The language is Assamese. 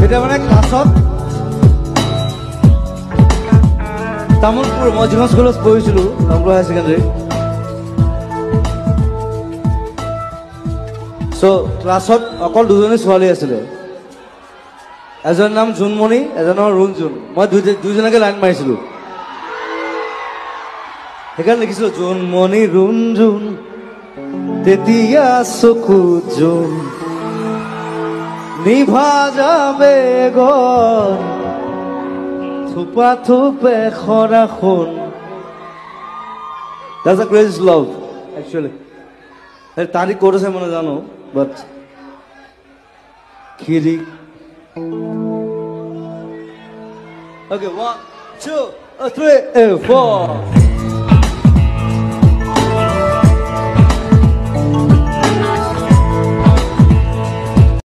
এটা মানে ক্লাছত তামোলপুৰ মই যিখন স্কুলত পঢ়িছিলোঁ তামোলপুৰ হায়াৰ ছেকেণ্ডেৰী চ' ক্লাছত অকল দুজনী ছোৱালী আছিলে এজনৰ নাম জোনমণি এজনৰ ৰুণজোন মই দুইজনকে লাইন মাৰিছিলোঁ সেইকাৰণে লিখিছিলোঁ জোনমণি ৰুণজোন তেতিয়া চকু জোন নিভা যাবে গন থোপা থোপে খৰা খুন That's the greatest love actually তাৰিখ কৰেছে মনে জানো বাট খিৰি Okay, 1, 2, 3, 4